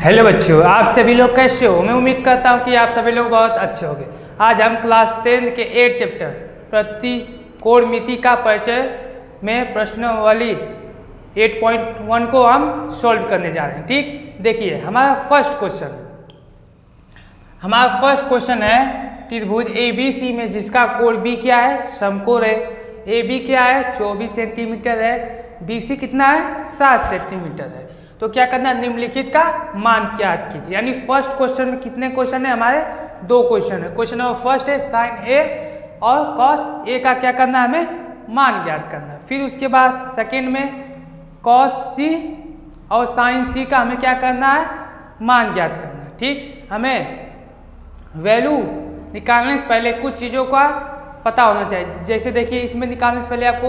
Hello बच्चों, आप सभी लोग कैसे हो? मैं उम्मीद करता हूँ कि आप सभी लोग बहुत अच्छे होंगे। आज हम क्लास 10 के 8 चैप्टर प्रतिकोणमिति का परिचय में प्रश्नावली 8.1 को हम सॉल्व करने जा रहे हैं। ठीक, देखिए हमारा फर्स्ट क्वेश्चन है त्रिभुज ABC में जिसका कोण B क्या है? समकोण है। AB क्या है? 24 सेंटीमीटर है। BC कितना है? 7 सेंटीमीटर है। तो क्या करना है? निम्नलिखित का मान ज्ञात कीजिए। यानी फर्स्ट क्वेश्चन में कितने क्वेश्चन है? हमारे 2 क्वेश्चन है। क्वेश्चन नंबर फर्स्ट है साइन A और कॉस A का क्या करना है? हमें मान ज्ञात करना है। फिर उसके बाद सेकेंड में कॉस C और साइन C का हमें क्या करना है? मान ज्ञात करना है। ठीक, हमें वैल्यू निकालने से पहले कुछ चीज़ों का पता होना चाहिए। जैसे देखिए, इसमें निकालने से पहले आपको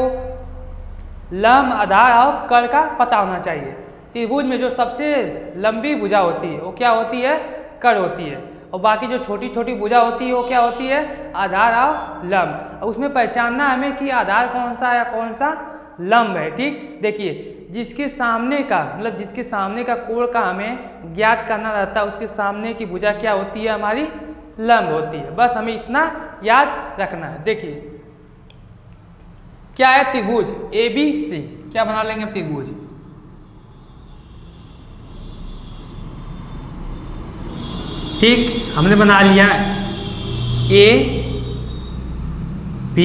लंब, आधार और कर्ण का पता होना चाहिए। त्रिभुज में जो सबसे लंबी भुजा होती है वो क्या होती है? कर्ण होती है। और बाकी जो छोटी छोटी भुजा होती है वो क्या होती है? आधार और लंब। और उसमें पहचानना हमें कि आधार कौन सा या कौन सा लंब है। ठीक, देखिए जिसके सामने का कोण का हमें ज्ञात करना रहता है, उसके सामने की भुजा क्या होती है? हमारी लंब होती है। बस हमें इतना याद रखना है। देखिए क्या है? त्रिभुज ABC। क्या बना लेंगे हम? त्रिभुज ठीक, हमने बना लिया AB।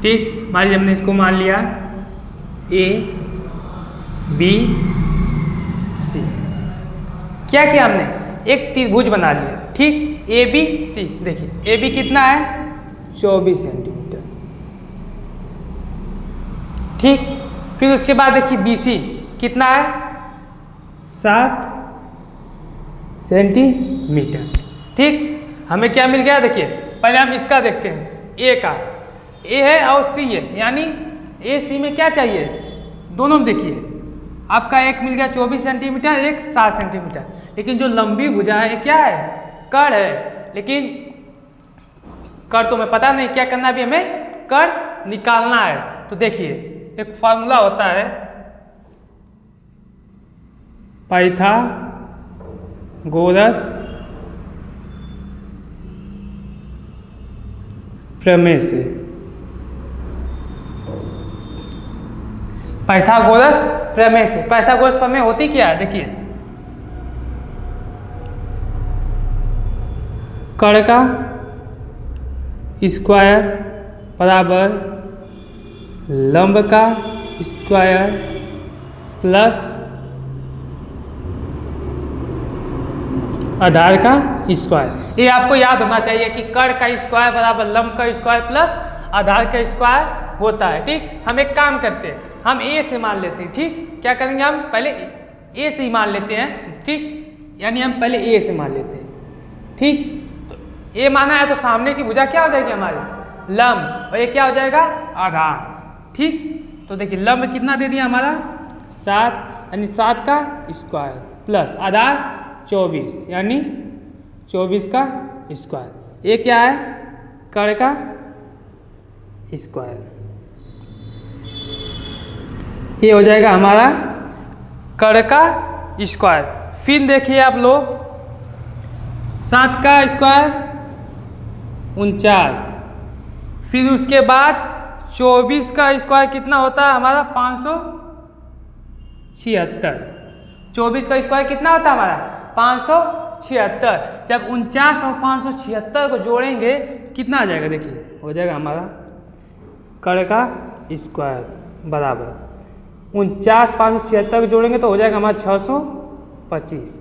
ठीक, मान लीजिए हमने इसको मान लिया ABC। क्या किया हमने? एक त्रिभुज बना लिया। ठीक, ABC। देखिए AB कितना है? 24 सेंटीमीटर। ठीक, फिर उसके बाद देखिए BC कितना है? 7 सेंटीमीटर। ठीक, हमें क्या मिल गया? देखिए पहले हम इसका देखते हैं। A का A है और C है, यानी AC में क्या चाहिए? दोनों में देखिए आपका एक मिल गया 24 सेंटीमीटर, एक 7 सेंटीमीटर। लेकिन जो लंबी भुजा है क्या है? कर्ण है। लेकिन कर्ण तो हमें पता नहीं, क्या करना है? अभी हमें कर्ण निकालना है। तो देखिए एक फॉर्मूला होता है पाइथागोरस प्रमेय से। पाइथागोरस प्रमेय होती क्या है? देखिए कर्ण का स्क्वायर बराबर लंब का स्क्वायर प्लस आधार का स्क्वायर। ये आपको याद होना चाहिए कि कर्ण का स्क्वायर बराबर लंब का स्क्वायर प्लस आधार का स्क्वायर होता है। ठीक, हम एक काम करते हैं, हम A से मान लेते हैं। ठीक, क्या करेंगे? हम पहले A से ही मान लेते हैं। ठीक, यानी हम पहले A से मान लेते हैं। ठीक, तो A माना है तो सामने की भुजा क्या हो जाएगी? हमारी लंब, और ये क्या हो जाएगा? आधार। ठीक, तो देखिए लंब कितना दे दिया हमारा? 7, यानी 7 का स्क्वायर प्लस आधार 24, यानी 24 का स्क्वायर। ये क्या है? कर्ण का स्क्वायर। ये हो जाएगा हमारा कर्ण का स्क्वायर। फिर देखिए आप लोग 7 का स्क्वायर 49, फिर उसके बाद 24 का स्क्वायर कितना होता है हमारा? 576। 24 का स्क्वायर कितना होता है हमारा? 576। जब 49 और 576 को जोड़ेंगे कितना आ जाएगा? देखिए हो जाएगा हमारा कर्ण का स्क्वायर बराबर 49, 576 को जोड़ेंगे तो हो जाएगा हमारा 625।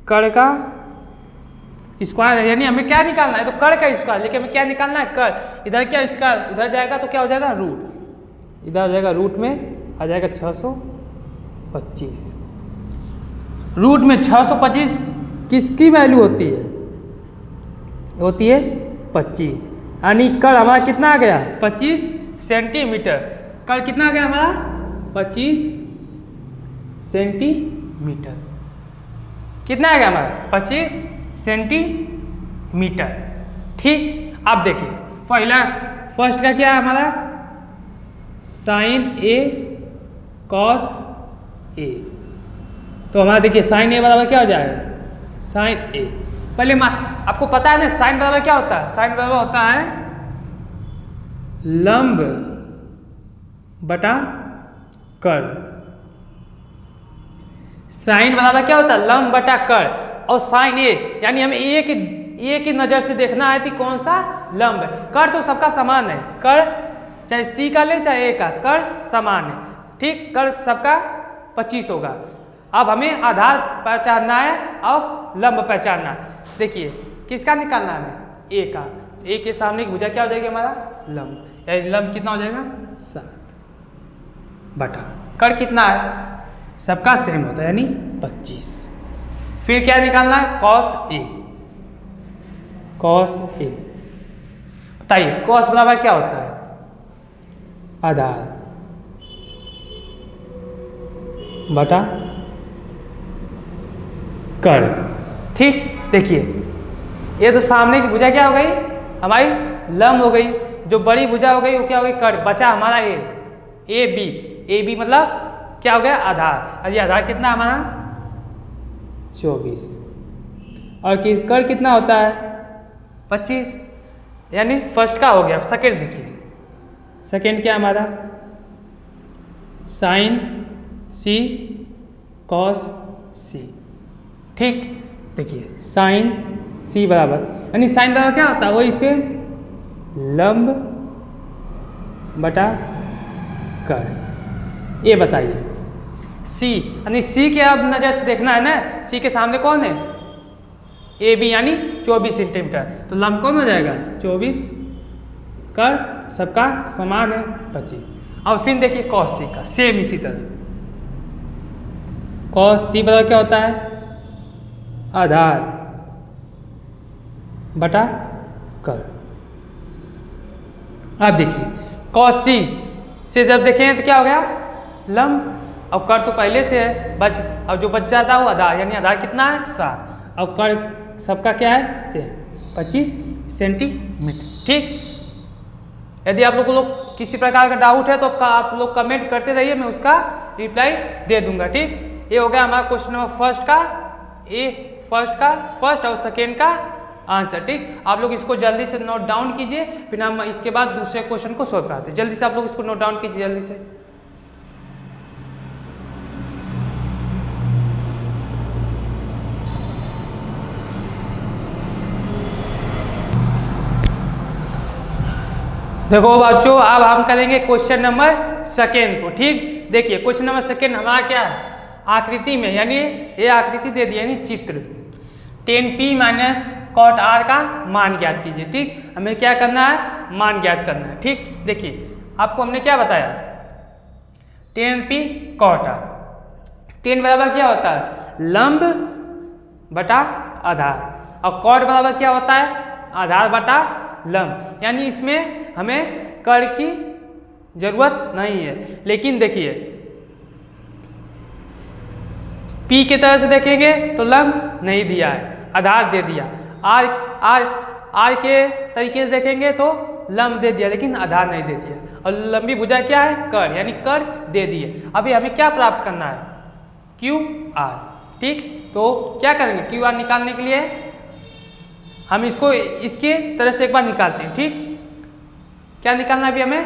कर्ण का स्क्वायर है, यानी हमें क्या निकालना है? तो कर्ण का स्क्वायर। लेकिन हमें क्या निकालना है? कर्ण। इधर क्या स्क्वायर उधर जाएगा तो क्या हो जाएगा? रूट। इधर हो जाएगा रूट में आ जाएगा 625। रूट में 625 किसकी वैल्यू होती है? होती है 25। यानी कर्ण हमारा कितना आ गया? 25 सेंटीमीटर। कर्ण कितना आ गया हमारा? 25 सेंटीमीटर। कितना आ गया हमारा? 25 सेंटीमीटर। ठीक, अब देखिए फर्स्ट का क्या है हमारा? Sine A cos A। तो हमारा देखिए साइन ए बराबर क्या हो जाएगा, साइन ए। पहले आपको पता है ना साइन बराबर क्या होता है, साइन बराबर होता है लंब बटा कर्ण। साइन बराबर क्या होता है, लंब बटा कर्ण। और साइन ए यानी हमें ए की नजर से देखना है कि कौन सा लंब है। कर्ण तो सबका समान है, कर्ण चाहे सी का ले चाहे ए का, कर्ण समान है, ठीक। कर्ण सबका 25 होगा। अब हमें आधार पहचानना है और लंब पहचानना है। देखिए किसका निकालना है हमें, ए का। ए के सामने की भुजा क्या हो जाएगी हमारा, लंब। यानी लंब कितना हो जाएगा, 7 बटा कर्ण कितना है, सबका सेम होता है यानी 25। फिर क्या निकालना है, कॉस ए। कॉस ए बताइए कॉस बराबर क्या होता है, आधार बटा कर्ण, ठीक। देखिए ये तो सामने की भुजा क्या हो गई हमारी, लंब हो गई। जो बड़ी भुजा हो गई वो क्या हो गई, कर्ण। बचा हमारा ए बी। ए बी मतलब क्या हो गया, आधार। और ये आधार कितना हमारा 24। और कर्ण कितना होता है 25, यानी फर्स्ट का हो गया। सेकेंड देखिए, सेकेंड क्या हमारा, साइन सी कॉस सी, ठीक। देखिए साइन सी बराबर, यानी साइन बराबर क्या होता है, वही से लंब बटा कर्ण। ये बताइए सी, यानी सी के अब नजर से देखना है ना, सी के सामने कौन है, ए बी, यानी 24 सेंटीमीटर। तो लंब कौन हो जाएगा 24, कर्ण सबका समान है 25। अब फिर देखिए कॉस सी का, सेम इसी तरह। कॉस सी बराबर क्या होता है, आधार बटा कर्ण। अब देखिए कॉस सी से जब देखें तो क्या हो गया, लंब। अब कर्ण तो पहले से है, बच अब जो बच जाता है वो आधार, यानी आधार कितना है 7। अब कर्ण सबका क्या है सेम 25 सेंटीमीटर, ठीक। यदि आप लोगों को किसी प्रकार का डाउट है तो आप लोग कमेंट करते रहिए, मैं उसका रिप्लाई दे दूंगा, ठीक। ये हो गया हमारा क्वेश्चन नंबर फर्स्ट और सेकेंड का आंसर, ठीक। आप लोग इसको जल्दी से नोट डाउन कीजिए, फिर हम इसके बाद दूसरे क्वेश्चन को सॉल्व कराते हैं। जल्दी से आप लोग इसको नोट डाउन कीजिए, जल्दी से। देखो बच्चों अब हम करेंगे क्वेश्चन नंबर सेकेंड को, ठीक। देखिए क्वेश्चन नंबर सेकेंड हमारा क्या है, आकृति में, यानी ये आकृति दे दी यानी चित्र। tan p minus cot r का मान ज्ञात कीजिए, ठीक। हमें क्या करना है, मान ज्ञात करना है, ठीक। देखिए आपको हमने क्या बताया, tan p cot r। tan बराबर क्या होता है, लंब बटा आधार। और cot बराबर क्या होता है, आधार बटा लंब। यानी इसमें हमें कर्ण की जरूरत नहीं है। लेकिन देखिए P की तरह से देखेंगे तो लंब नहीं दिया है, आधार दे दिया। R के तरीके से देखेंगे तो लंब दे दिया लेकिन आधार नहीं दे दिया। और लंबी भुजा क्या है, कर्ण, यानी कर्ण दे दिए। अभी हमें क्या प्राप्त करना है, QR, ठीक। तो क्या करेंगे, QR निकालने के लिए हम इसको इसके तरह से एक बार निकालते हैं, ठीक। क्या निकालना है अभी हमें,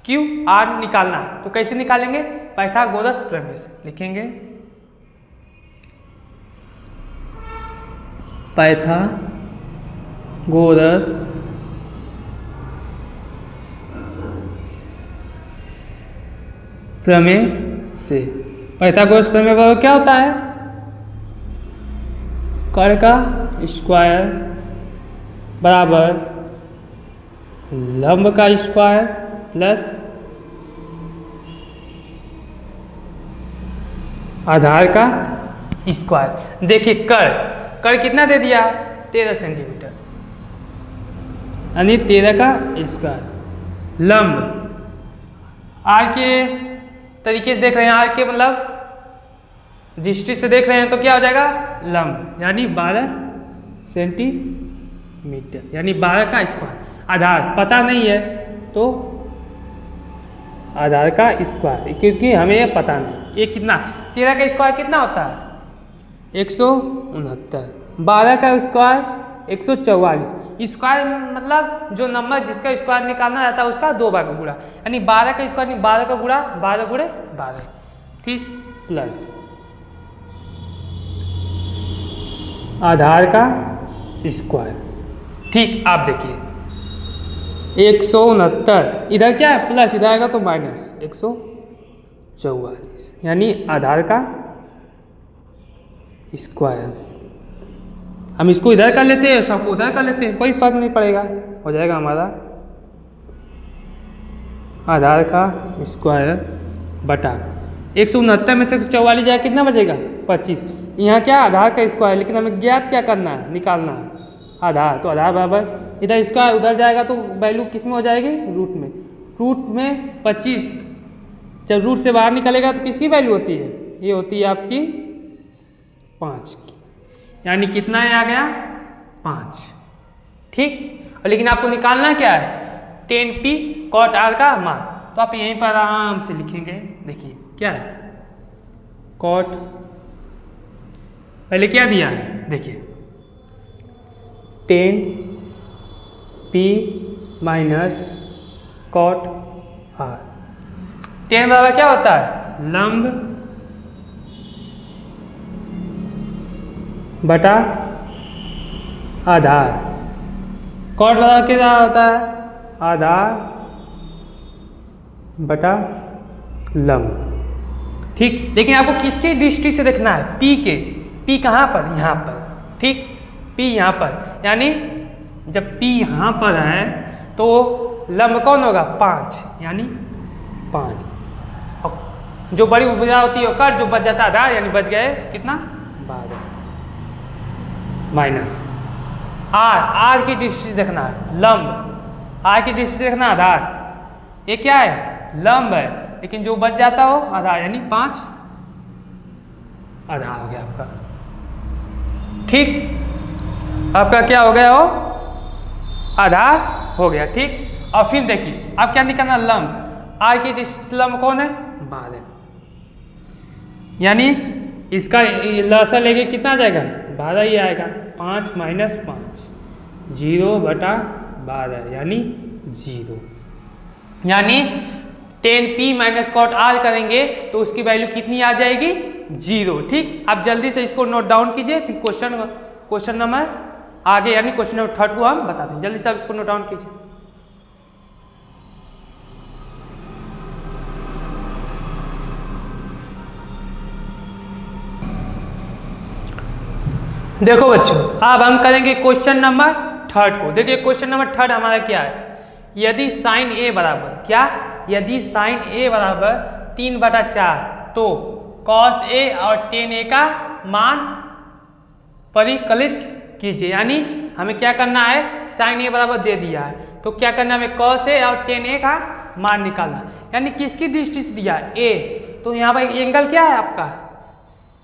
QR निकालना है। तो कैसे निकालेंगे, पाइथागोरस प्रमेय से लिखेंगे, पाइथागोरस प्रमेय से। पाइथागोरस प्रमेय बराबर क्या होता है, कर्ण का स्क्वायर बराबर लंब का स्क्वायर प्लस आधार का स्क्वायर। देखिए कर्ण कितना दे दिया, 13 सेंटीमीटर, यानी 13 का स्क्वायर। लंब आर के तरीके से देख रहे हैं, आर के मतलब दृष्टि से देख रहे हैं तो क्या हो जाएगा, लंब, यानी 12 सेंटीमीटर, यानी 12 का स्क्वायर। आधार पता नहीं है तो आधार का स्क्वायर, क्योंकि हमें ये पता नहीं ये कितना, 13 का स्क्वायर कितना होता है 169, 12 का स्क्वायर 144, स्क्वायर मतलब जो नंबर जिसका स्क्वायर निकालना रहता है उसका 2 बार का गुणा, यानी 12 का स्क्वायर नहीं 12 का गुणा 12 गुणे 12, ठीक, प्लस आधार का स्क्वायर, ठीक। आप देखिए 169, इधर क्या है प्लस, इधर आएगा तो माइनस 144, यानी आधार का स्क्वायर। हम इसको इधर कर लेते हैं, सबको उधर कर लेते हैं, कोई फर्क नहीं पड़ेगा, हो जाएगा हमारा आधार का स्क्वायर बटा 169 में से 44 जाएगा कितना बचेगा 25। यहाँ क्या आधार का स्क्वायर, लेकिन हमें ज्ञात क्या करना है, निकालना है आधार, तो आधार बराबर इधर स्क्वायर उधर जाएगा तो वैल्यू किस में हो जाएगी रूट में, रूट में 25 जब रूट से बाहर निकलेगा तो किसकी वैल्यू होती है, ये होती है आपकी 5 की, यानी कितना है आ गया 5, ठीक। और लेकिन आपको निकालना क्या है 10p cot r का मान, तो आप यहीं पर आराम से लिखेंगे, देखिए क्या है cot, पहले क्या दिया है देखिए 10p माइनस cot r, 10 बराबर क्या होता है लंब बटा आधार, कॉट बराबर क्या होता है आधार बटा लंब, ठीक। लेकिन आपको किसकी दृष्टि से देखना है p के, p कहाँ पर यहाँ पर, ठीक, p यहाँ पर, यानी जब p यहाँ पर है तो लंब कौन होगा 5, यानी 5, और जो बड़ी भुजा होती है कट, जो बच जाता है आधार, यानी बच गए कितना 12 माइनस आर, आर की दृष्टि से देखना है लंब, आर की दृष्टि से देखना आधार, ये क्या है लंब है, लेकिन जो बच जाता हो आधार, यानी 5 आधार हो गया आपका, ठीक। आपका क्या हो गया हो आधार हो गया, ठीक। और फिर देखिए आप क्या निकालना लंब, आर की दृष्टि से लंब कौन है 12, यानी इसका लसा लेके कितना आ जाएगा 12 ही आएगा, 5 माइनस 5 0 बटा 12 यानी 0, यानी 10p माइनस कॉट r करेंगे तो उसकी वैल्यू कितनी आ जाएगी 0, ठीक। आप जल्दी से इसको नोट डाउन कीजिए, फिर क्वेश्चन नंबर आगे यानी क्वेश्चन नंबर 3 को हम बताते हैं, जल्दी से आप इसको नोट डाउन कीजिए। देखो बच्चों अब हम करेंगे क्वेश्चन नंबर 3 को। देखिए क्वेश्चन नंबर 3 हमारा क्या है, यदि साइन ए बराबर क्या, यदि साइन ए बराबर 3/4 तो कॉस ए और टेन ए का मान परिकलित कीजिए, यानी हमें क्या करना है साइन ए बराबर दे दिया है तो क्या करना है हमें कॉस ए और टेन ए का मान निकालना, यानी किसकी दृष्टि से दिया है ए, तो यहाँ पर एंगल क्या है आपका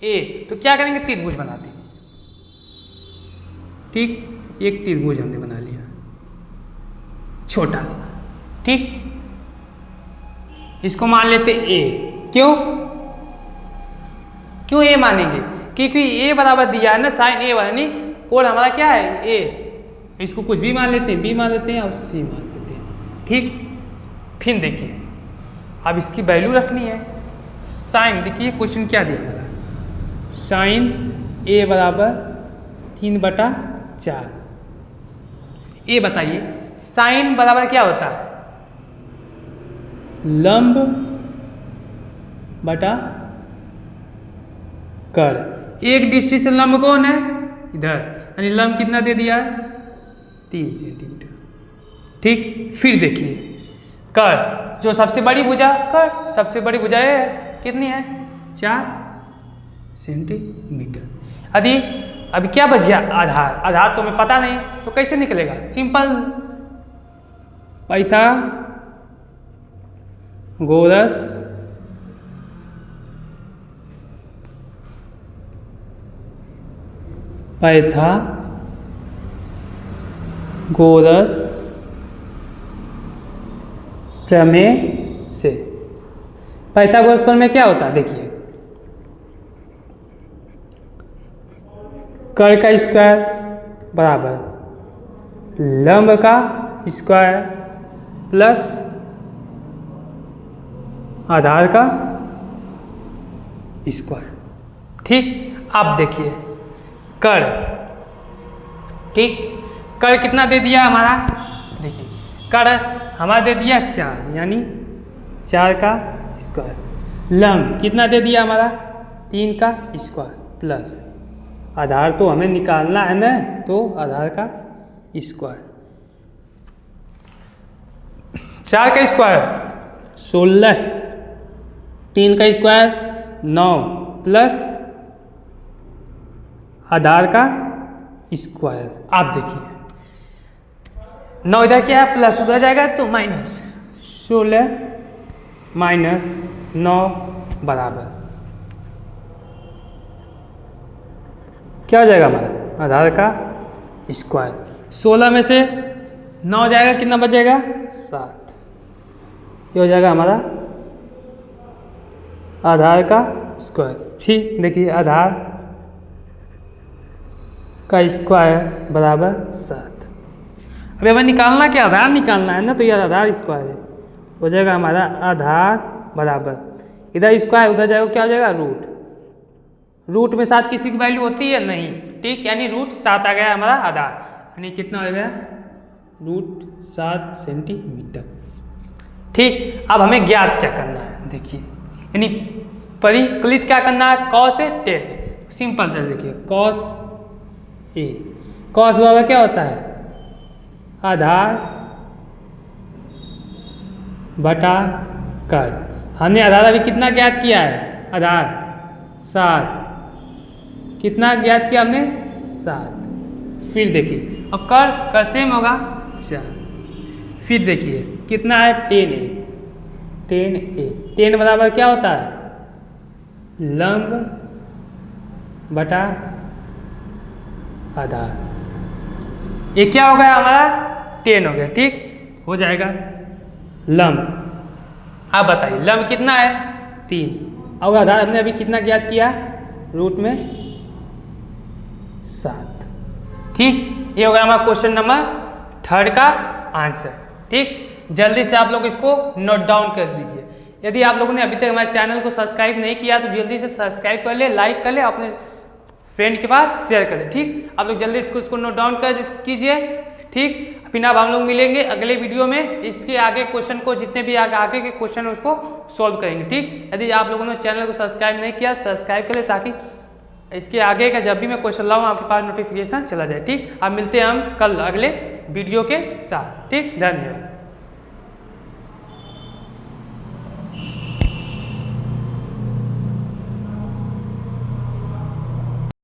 ए, तो क्या करेंगे त्रिभुज बनाते हैं, ठीक, एक त्रिभुज हमने बना लिया छोटा सा, ठीक। इसको मान लेते ए, क्यों क्यों ए मानेंगे, क्योंकि ए बराबर दिया है ना साइन ए बराबर, नहीं कोण हमारा क्या है ए, इसको कुछ भी मान लेते हैं, बी मान लेते हैं और सी मान लेते हैं, ठीक। फिर देखिए अब इसकी वैल्यू रखनी है, साइन देखिए क्वेश्चन क्या दिया हमारा, साइन ए बराबर 3/4, ए बताइए साइन बराबर क्या होता है लंब बटा कर्ण, एक दृष्टि से लंब कौन है इधर, यानी लंब कितना दे दिया है 3 सेंटीमीटर, ठीक। फिर देखिए कर्ण जो सबसे बड़ी भुजा, कर्ण सबसे बड़ी भुजा है कितनी है 4 सेंटीमीटर। यदि अभी क्या बच गया आधार, आधार तो हमें पता नहीं तो कैसे निकलेगा, सिंपल पाइथागोरस प्रमेय से पाइथागोरस प्रमेय क्या होता है, देखिए कर्ण का स्क्वायर बराबर लंब का स्क्वायर प्लस आधार का स्क्वायर। ठीक, आप देखिए कर्ण, ठीक, कर्ण कितना दे दिया हमारा, देखिए कर्ण हमारा दे दिया 4 यानी 4 का स्क्वायर। लंब कितना दे दिया हमारा 3 का स्क्वायर प्लस आधार तो हमें निकालना है ना, तो आधार का स्क्वायर। 4 का स्क्वायर 16, 3 का स्क्वायर 9 प्लस आधार का स्क्वायर। आप देखिए 9 इधर क्या है प्लस, उधर जाएगा तो माइनस, 16 माइनस 9 बराबर क्या हो जाएगा हमारा आधार का स्क्वायर। 16 में से 9 जाएगा, कितना बच जाएगा 7, ये हो जाएगा हमारा आधार का स्क्वायर। ठीक, देखिए आधार का स्क्वायर बराबर 7। अभी हमें निकालना क्या, आधार निकालना है ना, तो ये आधार स्क्वायर है, हो जाएगा हमारा आधार बराबर इधर स्क्वायर उधर जाएगा, क्या हो जाएगा रूट। रूट में 7 किसी की वैल्यू होती है नहीं, ठीक, यानी रूट 7 आ गया हमारा आधार, यानी कितना हो गया रूट 7 सेंटीमीटर। ठीक, अब हमें ज्ञात क्या करना है, देखिए यानी परिकलित क्या करना है, कॉस ए टेन। सिंपल था, देखिए कॉस ए, कॉस बराबर क्या होता है आधार बटा कर्ण। हमने आधार अभी कितना ज्ञात किया है, आधार 7, कितना ज्ञात किया हमने 7। फिर देखिए और कर सेम होगा 4, फिर देखिए कितना है 10a, 10a 10 बराबर क्या होता है लंब बटा आधार। ये क्या हो गया हमारा 10 हो गया, ठीक, हो जाएगा लंब। आप बताइए लंब कितना है 3 और आधार हमने अभी कितना ज्ञात किया रूट में 7। ठीक, ये हो गया हमारा क्वेश्चन नंबर 3 का आंसर। ठीक, जल्दी से आप लोग इसको नोट डाउन कर दीजिए। यदि आप लोगों ने अभी तक हमारे चैनल को सब्सक्राइब नहीं किया तो जल्दी से सब्सक्राइब कर ले, लाइक कर ले, अपने फ्रेंड के पास शेयर कर ले। ठीक, आप लोग जल्दी इसको नोट डाउन कर कीजिए। ठीक, फिर अब हम लोग मिलेंगे अगले वीडियो में, इसके आगे क्वेश्चन को जितने भी आगे के क्वेश्चन है उसको सॉल्व करेंगे। ठीक, यदि आप लोगों ने चैनल को सब्सक्राइब नहीं किया सब्सक्राइब कर ले, ताकि इसके आगे का जब भी मैं क्वेश्चन लाऊं आपके पास नोटिफिकेशन चला जाए। ठीक, अब मिलते हैं हम कल अगले वीडियो के साथ। ठीक, धन्यवाद।